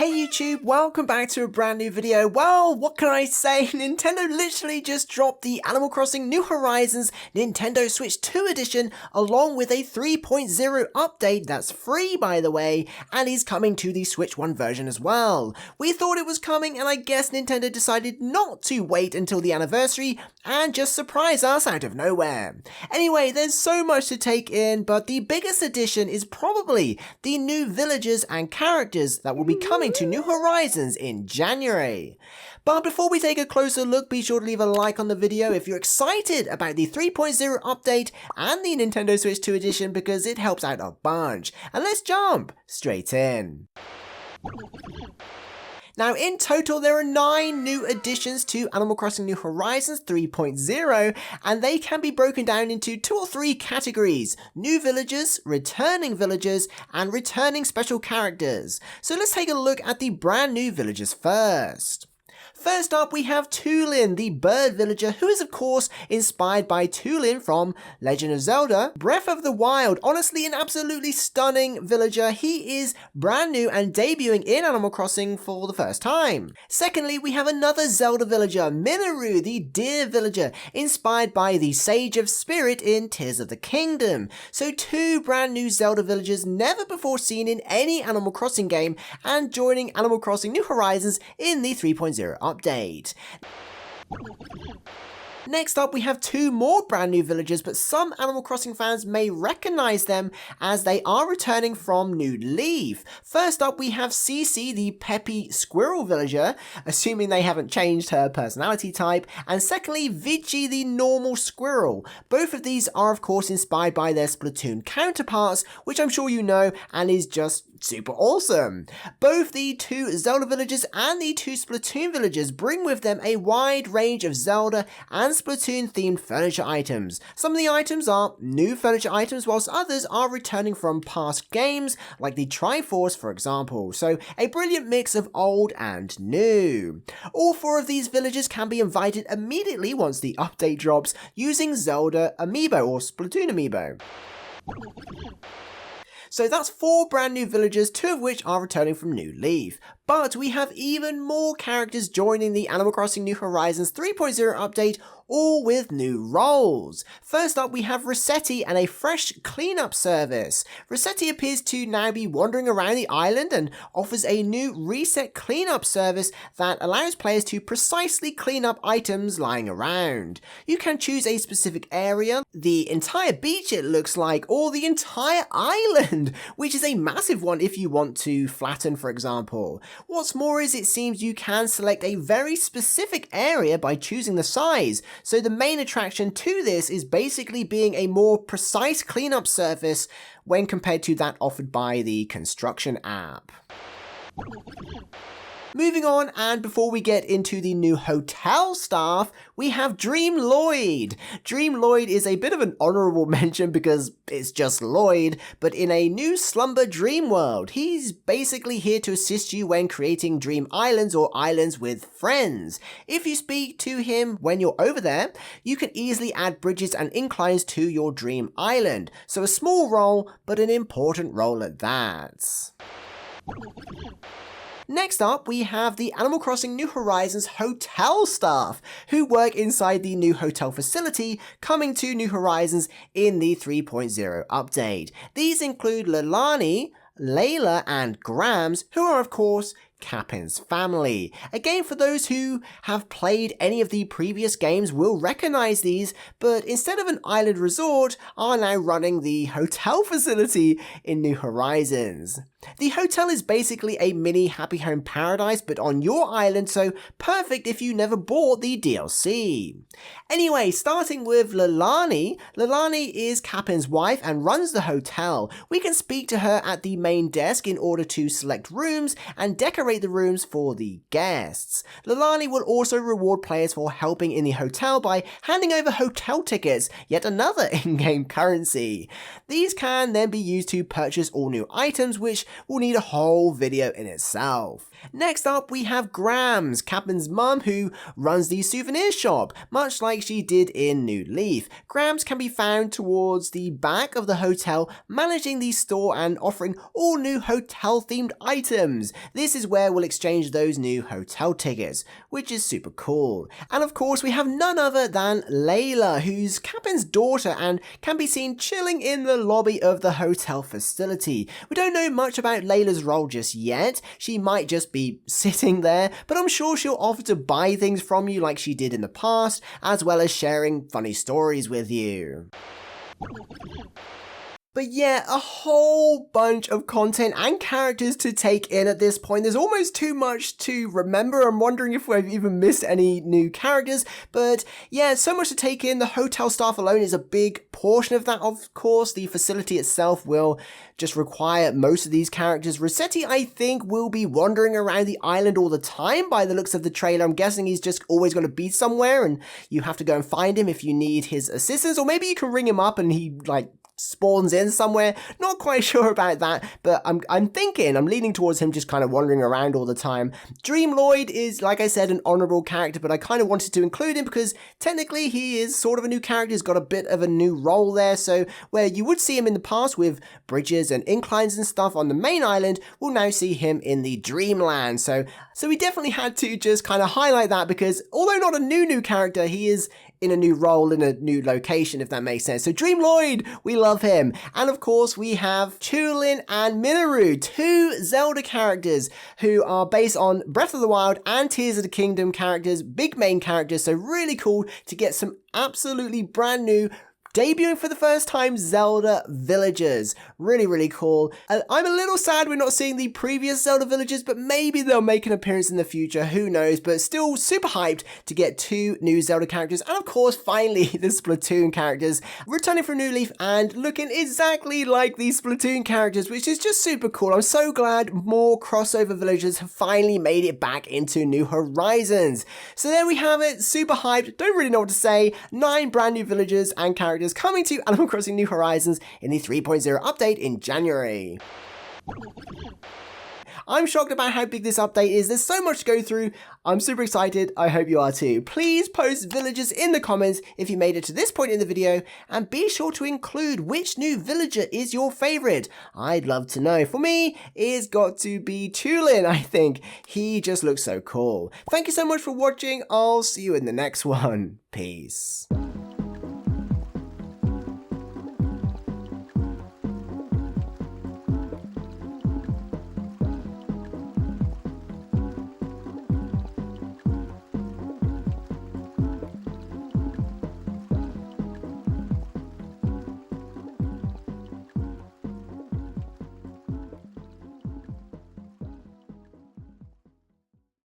Hey YouTube, welcome back to a brand new video. Well, what can I say? Nintendo literally just dropped the Animal Crossing New Horizons Nintendo Switch 2 edition along with a 3.0 update that's free by the way, and is coming to the Switch 1 version as well. We thought it was coming and I guess Nintendo decided not to wait until the anniversary and just surprise us out of nowhere. Anyway, there's so much to take in, but the biggest addition is probably the new villagers and characters that will be coming to New Horizons in January. But before we take a closer look, be sure to leave a like on the video if you're excited about the 3.0 update and the Nintendo Switch 2 edition because it helps out a bunch. And let's jump straight in. Now in total there are 9 new additions to Animal Crossing New Horizons 3.0 and they can be broken down into 2 or 3 categories: new villagers, returning villagers, and returning special characters. So let's take a look at the brand new villagers first. First up, we have Tulin, the bird villager, who is of course inspired by Tulin from Legend of Zelda Breath of the Wild. Honestly, an absolutely stunning villager. He is brand new and debuting in Animal Crossing for the first time. Secondly, we have another Zelda villager, Minoru, the deer villager, inspired by the Sage of Spirit in Tears of the Kingdom. So 2 brand new Zelda villagers never before seen in any Animal Crossing game and joining Animal Crossing New Horizons in the 3.0 update. Next up, we have 2 more brand new villagers, but some Animal Crossing fans may recognize them as they are returning from New Leaf. First up, we have Cece, the peppy squirrel villager, assuming they haven't changed her personality type, and secondly, Vici, the normal squirrel. Both of these are of course inspired by their Splatoon counterparts, which I'm sure you know and is just super awesome. Both the 2 Zelda villagers and the 2 Splatoon villagers bring with them a wide range of Zelda and Splatoon themed furniture items. Some of the items are new furniture items whilst others are returning from past games like the Triforce for example. So a brilliant mix of old and new. All 4 of these villagers can be invited immediately once the update drops using Zelda amiibo or Splatoon amiibo. So that's 4 brand new villagers, 2 of which are returning from New Leaf. But we have even more characters joining the Animal Crossing New Horizons 3.0 update, all with new roles. First up, we have Rossetti and a fresh cleanup service. Rossetti appears to now be wandering around the island and offers a new reset cleanup service that allows players to precisely clean up items lying around. You can choose a specific area, the entire beach it looks like, or the entire island, which is a massive one if you want to flatten for example. What's more is it seems you can select a very specific area by choosing the size, so the main attraction to this is basically being a more precise cleanup service when compared to that offered by the construction app. Moving on, and before we get into the new hotel staff, we have Dream Lloyd. Dream Lloyd is a bit of an honourable mention because it's just Lloyd, but in a new Slumber Dream world. He's basically here to assist you when creating dream islands or islands with friends. If you speak to him when you're over there, you can easily add bridges and inclines to your dream island. So a small role, but an important role at that. Next up, we have the Animal Crossing New Horizons hotel staff, who work inside the new hotel facility coming to New Horizons in the 3.0 update. These include Leilani, Layla, and Grams, who are of course Capin's family. Again, for those who have played any of the previous games will recognize these, but instead of an island resort, are now running the hotel facility in New Horizons. The hotel is basically a mini Happy Home Paradise, but on your island, so perfect if you never bought the DLC. Anyway, starting with Leilani. Leilani is Capin's wife and runs the hotel. We can speak to her at the main desk in order to select rooms and decorate the rooms for the guests. Leilani will also reward players for helping in the hotel by handing over hotel tickets, yet another in-game currency. These can then be used to purchase all new items, which will need a whole video in itself. Next up, we have Grams, Capin's mum, who runs the souvenir shop, much like she did in New Leaf. Grams can be found towards the back of the hotel, managing the store and offering all new hotel-themed items. This is where where we'll exchange those new hotel tickets, which is super cool. And of course, we have none other than Layla, who's Captain's daughter and can be seen chilling in the lobby of the hotel facility. We don't know much about Layla's role just yet. She might just be sitting there, but I'm sure she'll offer to buy things from you like she did in the past, as well as sharing funny stories with you. But yeah, a whole bunch of content and characters to take in at this point. There's almost too much to remember. I'm wondering if we've even missed any new characters. But yeah, so much to take in. The hotel staff alone is a big portion of that, of course. The facility itself will just require most of these characters. Rossetti, I think, will be wandering around the island all the time by the looks of the trailer. I'm guessing he's just always going to be somewhere and you have to go and find him if you need his assistance. Or maybe you can ring him up and he, like, spawns in somewhere. Not quite sure about that, but I'm leaning towards him just kind of wandering around all the time. Dream Lloyd is, like I said, an honorable character, but I kind of wanted to include him because technically he is sort of a new character. He's got a bit of a new role there, so where you would see him in the past with bridges and inclines and stuff on the main island, we'll now see him in the Dreamland. So we definitely had to just kind of highlight that because although not a new character, he is in a new role in a new location, if that makes sense. So Dream Lloyd, we love him. And of course, we have Chulin and Minoru, two Zelda characters who are based on Breath of the Wild and Tears of the Kingdom characters, big main characters. So really cool to get some absolutely brand new, debuting for the first time, Zelda Villagers. Really, really cool. I'm a little sad we're not seeing the previous Zelda Villagers, but maybe they'll make an appearance in the future, who knows, but still super hyped to get two new Zelda characters, and of course, finally, the Splatoon characters, returning from New Leaf and looking exactly like the Splatoon characters, which is just super cool. I'm so glad more crossover villagers have finally made it back into New Horizons. So there we have it, super hyped, don't really know what to say, 9 brand new villagers and characters coming to Animal Crossing New Horizons in the 3.0 update in January. I'm shocked about how big this update is. There's so much to go through. I'm super excited. I hope you are too. Please post villagers in the comments if you made it to this point in the video, and be sure to include which new villager is your favorite. I'd love to know. For me, it's got to be Chulin, I think. He just looks so cool. Thank you so much for watching. I'll see you in the next one. Peace.